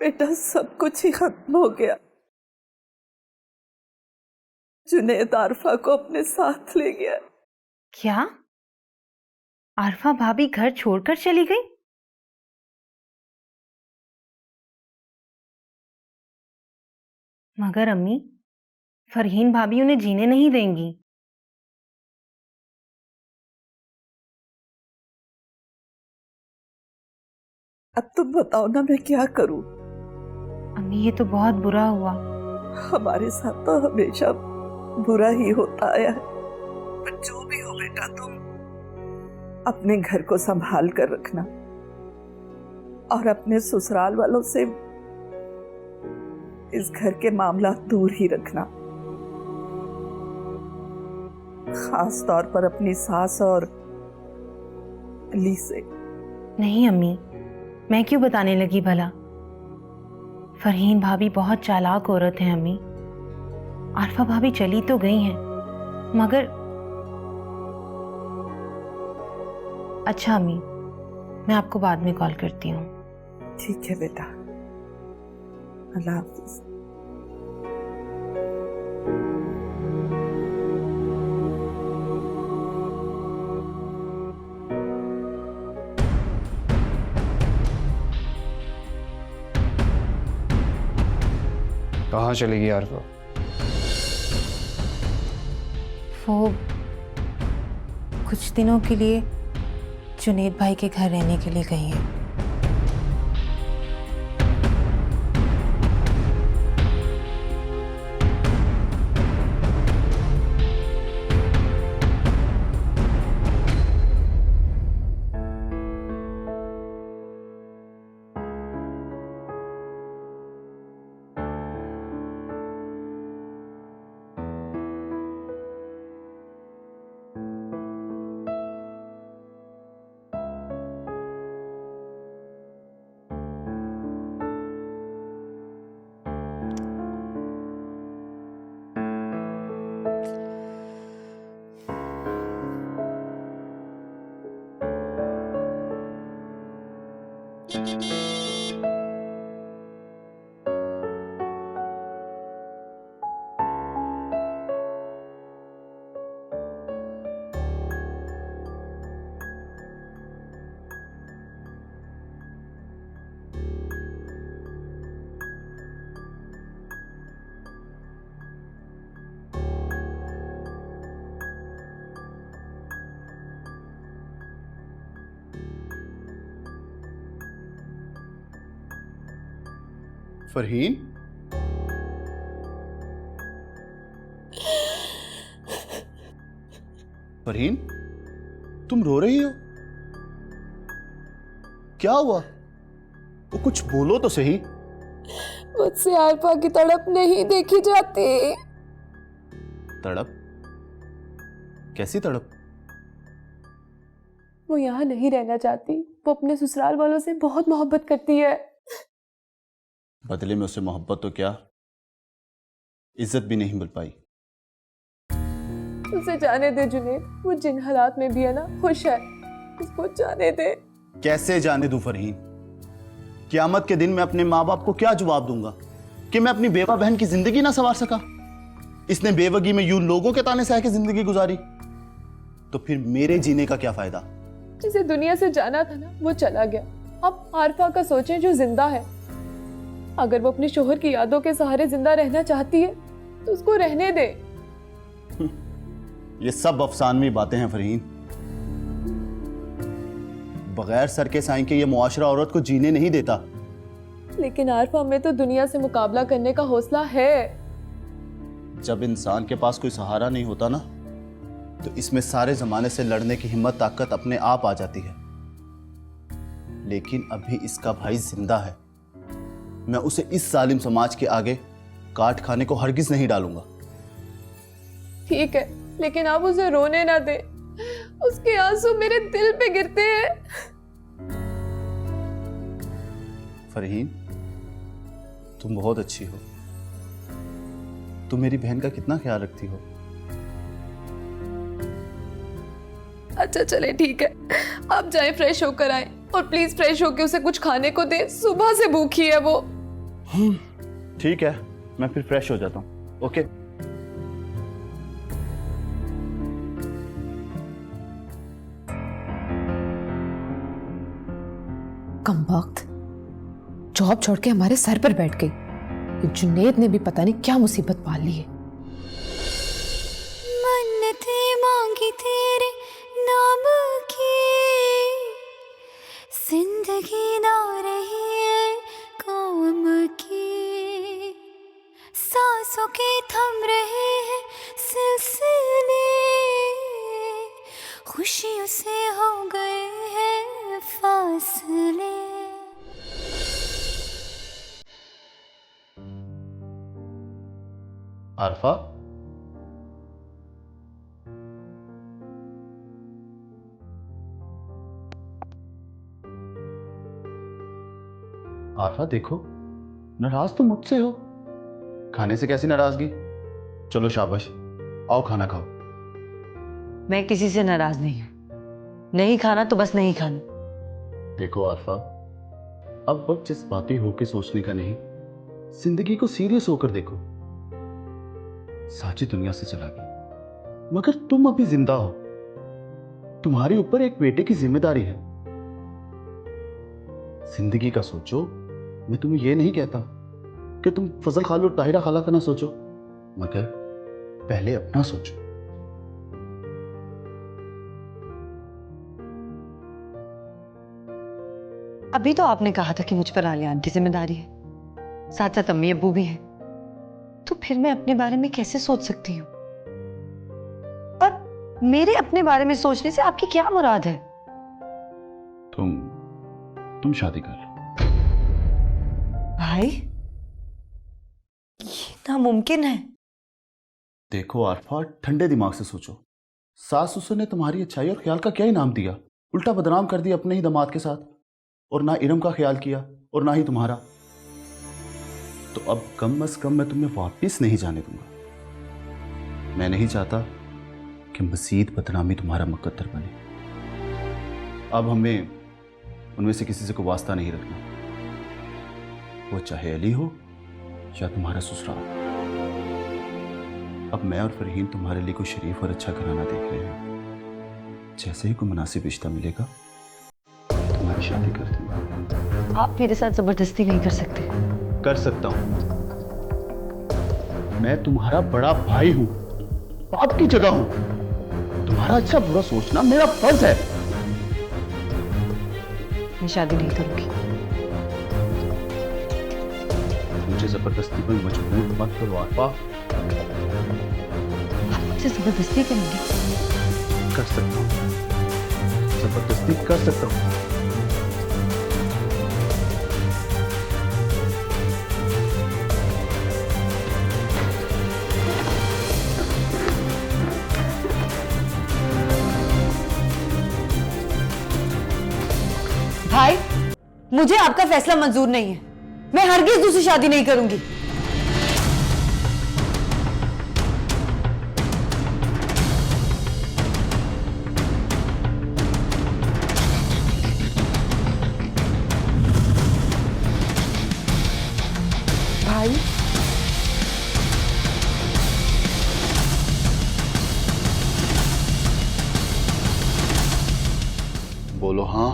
बेटा सब कुछ ही खत्म हो गया। जुनैद आरफा को अपने साथ ले गया। क्या आरफा भाभी घर छोड़कर चली गई? मगर अम्मी, फरहीन भाभी उन्हें जीने नहीं देंगी। अब तुम बताओ ना मैं क्या करूं? अम्मी ये तो बहुत बुरा हुआ। हमारे साथ तो हमेशा बुरा ही होता आया है। पर जो भी हो बेटा, तुम अपने घर को संभाल कर रखना और अपने ससुराल वालों से इस घर के मामला दूर ही रखना। खास तौर पर अपनी सास और अली से। नहीं अम्मी, मैं क्यों बताने लगी भला? फरहीन भाभी बहुत चालाक औरत है अम्मी। आरफा भाभी चली तो गई हैं, मगर अच्छा अम्मी, मैं आपको बाद में कॉल करती हूँ। ठीक है बेटा, अल्लाह हाफिज। कहाँ चलेगी आरफा? वो कुछ दिनों के लिए जुनैद भाई के घर रहने के लिए गई हैं। फरहीन, फरहीन, तुम रो रही हो? क्या हुआ? वो कुछ बोलो तो सही। मुझसे आरफा की तड़प नहीं देखी जाती। तड़प? कैसी तड़प? वो यहाँ नहीं रहना चाहती। वो अपने ससुराल वालों से बहुत मोहब्बत करती है। बदले में उसे मोहब्बत तो क्या, इज्जत भी नहीं मिल पाई। उसे जाने दे जुनैद, वो जिन हालात में भी है ना खुश है, उसको जाने दे। कैसे जाने दूं फरहीन? क़यामत के दिन मैं अपने माँ बाप को क्या जवाब दूंगा कि मैं अपनी बेवा बहन की जिंदगी ना संवार सका? इसने बेवगी में यूं लोगों के ताने सह के जिंदगी गुजारी, तो फिर मेरे जीने का क्या फायदा? जिसे दुनिया से जाना था ना वो चला गया। अब आरफा का सोचें जो जिंदा है। अगर वो अपने शोहर की यादों के सहारे जिंदा रहना चाहती है तो उसको रहने दे। ये सब अफसानवी बातें हैं फरहीन। बगैर सर के साईं के ये मुआशरा औरत को जीने नहीं देता। लेकिन आरफा में तो दुनिया से मुकाबला करने का हौसला है। जब इंसान के पास कोई सहारा नहीं होता ना, तो इसमें सारे जमाने से लड़ने की हिम्मत ताकत अपने आप आ जाती है। लेकिन अभी इसका भाई जिंदा है। मैं उसे इस जालिम समाज के आगे काट खाने को हरगिज नहीं डालूंगा। ठीक है, लेकिन आप उसे रोने ना दे। उसके आंसू मेरे दिल पे गिरते हैं। फरहीन, तुम बहुत अच्छी हो। तुम मेरी बहन का कितना ख्याल रखती हो। अच्छा चले ठीक है, आप जाएं फ्रेश होकर आए और प्लीज फ्रेश होकर उसे कुछ खाने को दे। सुबह से भूखी है वो। ठीक है, मैं फिर फ्रेश हो जाता हूँ। ओके। कमबख्त, जॉब छोड़ के हमारे सर पर बैठ गई। ये जुनैद ने भी पता नहीं क्या मुसीबत पाल ली है। मन्नतें मांगी तेरे नाम की, जिंदगी ना रही है काम की, सांसों के थम रहे हैं सिलसिले, खुशियों से हो गए हैं फासले। आरफा, आरफा देखो, नाराज तो मुझसे हो। खाने से कैसी नाराजगी? चलो शाबाश, आओ खाना खाओ। मैं किसी से नाराज नहीं हूं। नहीं खाना तो बस नहीं खाना। देखो आरफा, अब वक्त जिस बातें होके सोचने का नहीं, जिंदगी को सीरियस होकर देखो। साची दुनिया से चला गया, मगर तुम अभी जिंदा हो। तुम्हारे ऊपर एक बेटे की जिम्मेदारी है। जिंदगी का सोचो। मैं तुम्हें यह नहीं कहता कि तुम फजल खालू और ताहिरा खाला का ना सोचो, मगर पहले अपना सोचो। अभी तो आपने कहा था कि मुझ पर आलिया आंटी जिम्मेदारी है, साथ साथ अम्मी अब्बू भी हैं। तो फिर मैं अपने बारे में कैसे सोच सकती हूँ? और मेरे अपने बारे में सोचने से आपकी क्या मुराद है? तुम शादी कर लो। भाई, ये नामुमकिन है। देखो आरफा, ठंडे दिमाग से सोचो। सास ससुर ने तुम्हारी अच्छाई और ख्याल का क्या इनाम दिया? उल्टा बदनाम कर दिया अपने ही दामाद के साथ, और ना इरम का ख्याल किया और ना ही तुम्हारा। तो अब कम से कम मैं तुम्हें वापस नहीं जाने दूंगा। मैं नहीं चाहता कि मजीद बदनामी तुम्हारा मुकद्दर बने। अब हमें उनमें से किसी से कोई वास्ता नहीं रखना, वो चाहे अली हो या तुम्हारा ससुराल। अब मैं और फरहीन तुम्हारे लिए कोई शरीफ और अच्छा घराना देख रहे हैं। जैसे ही कोई मुनासिब रिश्ता मिलेगा, तुम्हारी शादी कर दूंगा। आप मेरे साथ जबरदस्ती नहीं कर सकते। कर सकता हूं। मैं तुम्हारा बड़ा भाई हूं, आपकी जगह हूं। तुम्हारा अच्छा बुरा सोचना मेरा फर्ज है। मैं शादी नहीं करूंगी। मुझे जबरदस्ती पर मजबूर मत करो आरफा। आप मुझसे जबरदस्ती करेंगे? कर सकता हूं, जबरदस्ती कर सकता हूं। भाई, मुझे आपका फैसला मंजूर नहीं है। मैं हरगिज दूसरी शादी नहीं करूंगी। भाई, बोलो हाँ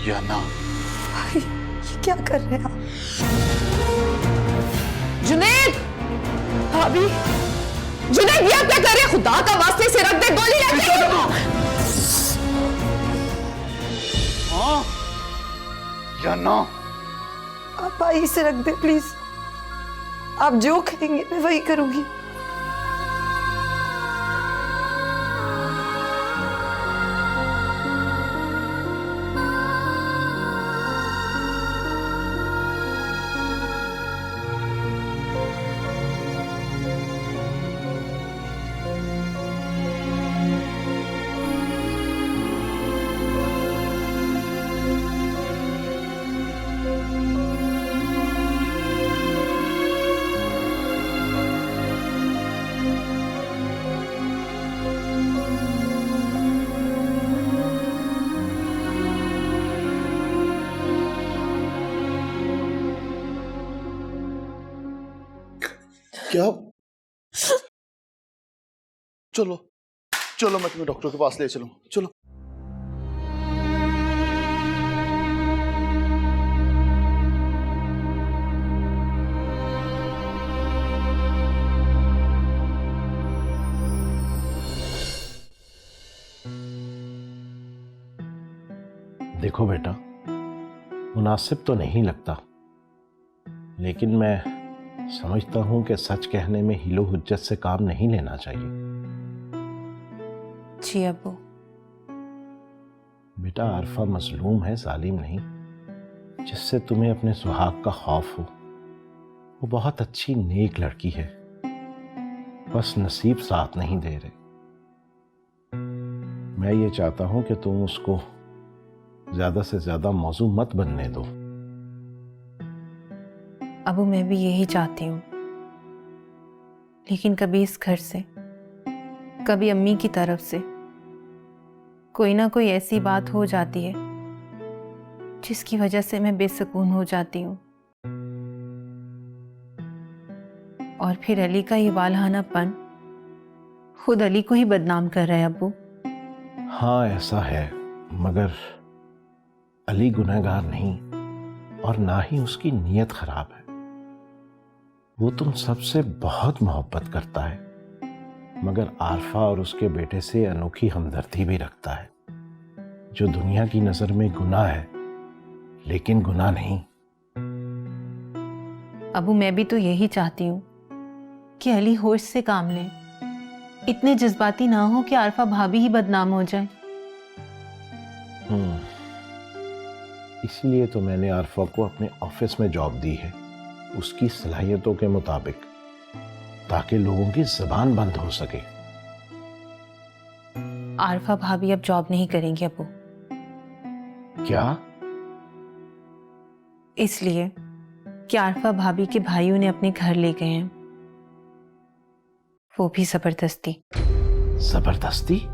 या ना। ये क्या कर रहे हैं आप? जुनैद! भाभी! जुनैद, ये आप क्या कर रहे हैं? खुदा का वास्ते से रख दे, गोली रख दे। हाँ या ना? आप भाई से रख दे प्लीज। आप जो कहेंगे मैं वही करूंगी। क्या? चलो चलो, मैं तुम्हें डॉक्टर के पास ले चलूं। चलो। देखो बेटा, मुनासिब तो नहीं लगता, लेकिन मैं समझता हूं कि सच कहने में हीलो हुज्जत से काम नहीं लेना चाहिए। जी अब्बू। बेटा, आरफा मजलूम है, जालिम नहीं। जिससे तुम्हें अपने सुहाग का खौफ हो, वो बहुत अच्छी नेक लड़की है, बस नसीब साथ नहीं दे रहे। मैं ये चाहता हूं कि तुम उसको ज्यादा से ज्यादा मौजू मत बनने दो। अबू, मैं भी यही चाहती हूँ, लेकिन कभी इस घर से, कभी अम्मी की तरफ से कोई ना कोई ऐसी बात हो जाती है जिसकी वजह से मैं बेसुकून हो जाती हूँ। और फिर अली का ये वालहानापन खुद अली को ही बदनाम कर रहा है अब्बू। हाँ ऐसा है, मगर अली गुनहगार नहीं और ना ही उसकी नीयत खराब है। वो तुम सबसे बहुत मोहब्बत करता है, मगर आरफा और उसके बेटे से अनोखी हमदर्दी भी रखता है, जो दुनिया की नजर में गुनाह है, लेकिन गुनाह नहीं। अबू, मैं भी तो यही चाहती हूँ कि अली होश से काम ले, इतने जज्बाती ना हो कि आरफा भाभी ही बदनाम हो जाए। इसलिए तो मैंने आरफा को अपने ऑफिस में जॉब दी है, उसकी सलाहियतों के मुताबिक, ताकि लोगों की जुबान बंद हो सके। आरफा भाभी अब जॉब नहीं करेंगी अबू। क्या? इसलिए कि आरफा भाभी के भाइयों ने अपने घर ले गए हैं, वो भी जबरदस्ती। जबरदस्ती?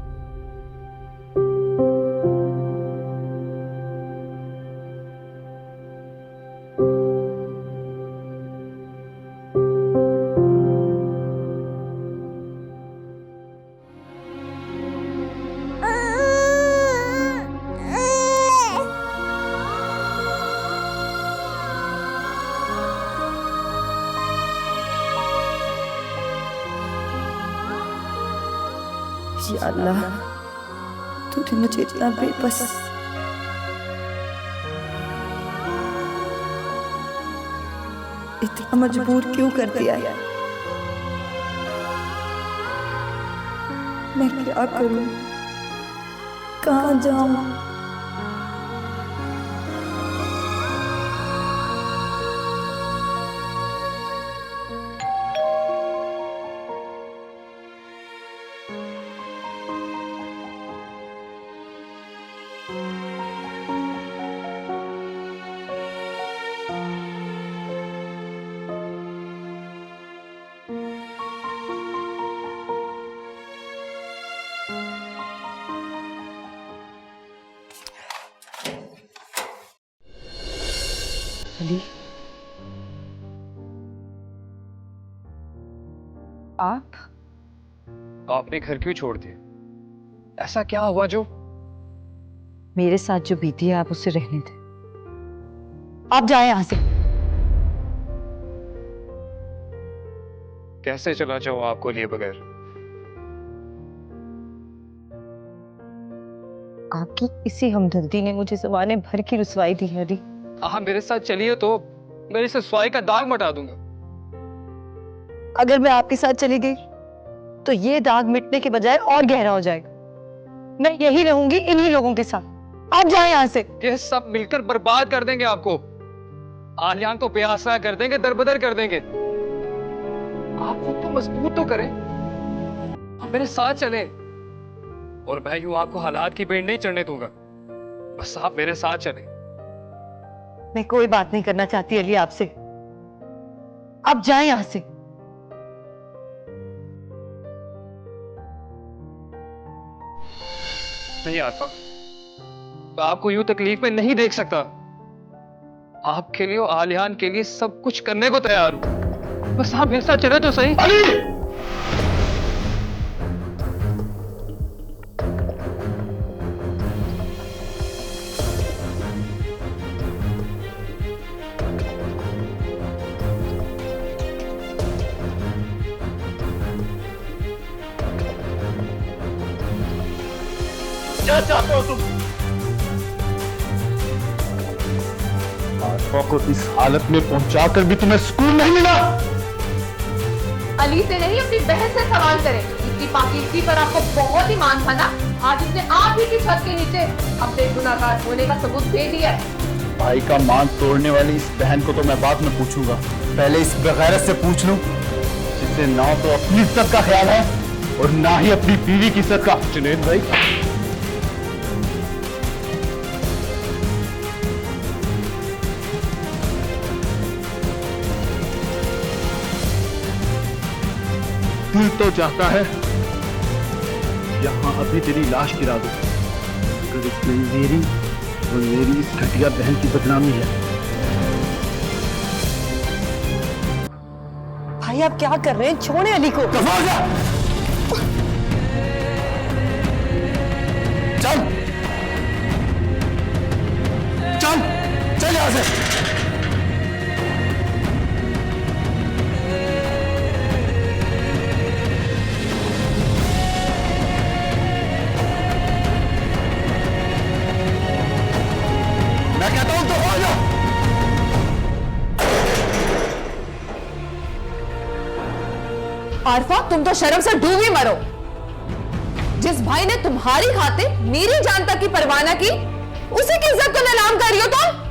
या अल्लाह, तूने मुझे इतना बेबस, इतना मजबूर क्यों कर दिया है? मैं क्या करूं, कहां जाऊं? अली, आप आपने घर क्यों छोड़ दिया? ऐसा क्या हुआ जो? मेरे साथ जो बीती है आप उसे रहने दें। आप जाएं यहां से। कैसे चला जाऊं आपको लिए बगैर? आपकी इसी हमदर्दी ने मुझे ज़माने भर की रुसवाई दी है अली। हाँ, मेरे साथ चलिए तो मैं इस रसवाई का दाग मिटा दूंगा। अगर मैं आपके साथ चली गई तो ये दाग मिटने के बजाय और गहरा हो जाएगा। मैं यही रहूंगी इन्हीं लोगों के साथ। आप जाएं यहाँ से। ये सब मिलकर बर्बाद कर देंगे आपको। आलियान तो बेआसरा कर देंगे, दरबदर कर देंगे। आप खुद तो मजबूत तो करें, आप मेरे साथ चलें, और मैं यूं आपको हालात की पेड़ नहीं चढ़ने दूंगा। बस आप मेरे साथ चलें। मैं कोई बात नहीं करना चाहती अली आपसे। आप जाएं यहां से। नहीं आरफा, मैं आपको यूं तकलीफ में नहीं देख सकता। आपके लिए और आलियान के लिए सब कुछ करने को तैयार हूं। बस आप मेरे साथ चले तो सही। क्या चाहते हो तुम? आरफा को इस हालत में पहुंचाकर भी तुम्हें सुकून नहीं मिला? अली से नहीं अपनी बहन से सवाल करें। इसकी पाकिस्ती पर आपको बहुत ही मान था ना। आज उसने आप ही की छत के नीचे अपने गुनाहगार होने का सबूत दे दिया है। भाई का मान तोड़ने वाली इस बहन को तो मैं बाद में पूछूंगा, पहले इस बेगैरत से पूछ लूं जिसे ना तो अपनी इज्जत का ख्याल है और ना ही अपनी बीवी की इज्जत का। जुनैद भाई, दिल तो चाहता है यहां अभी तेरी लाश गिरा दो, अगर इसमें मेरी और मेरी इस घटिया बहन की बदनामी है। भाई आप क्या कर रहे हैं? छोड़े अली को। चल चल चल यहां से। मैं कहता हूं तो हो जाओ। आरफा, तुम तो शर्म से डूबी मरो। जिस भाई ने तुम्हारी खातिर मेरी जान तक की परवाह न की, उसी की इज्जत को नीलाम कर रही हो तुम।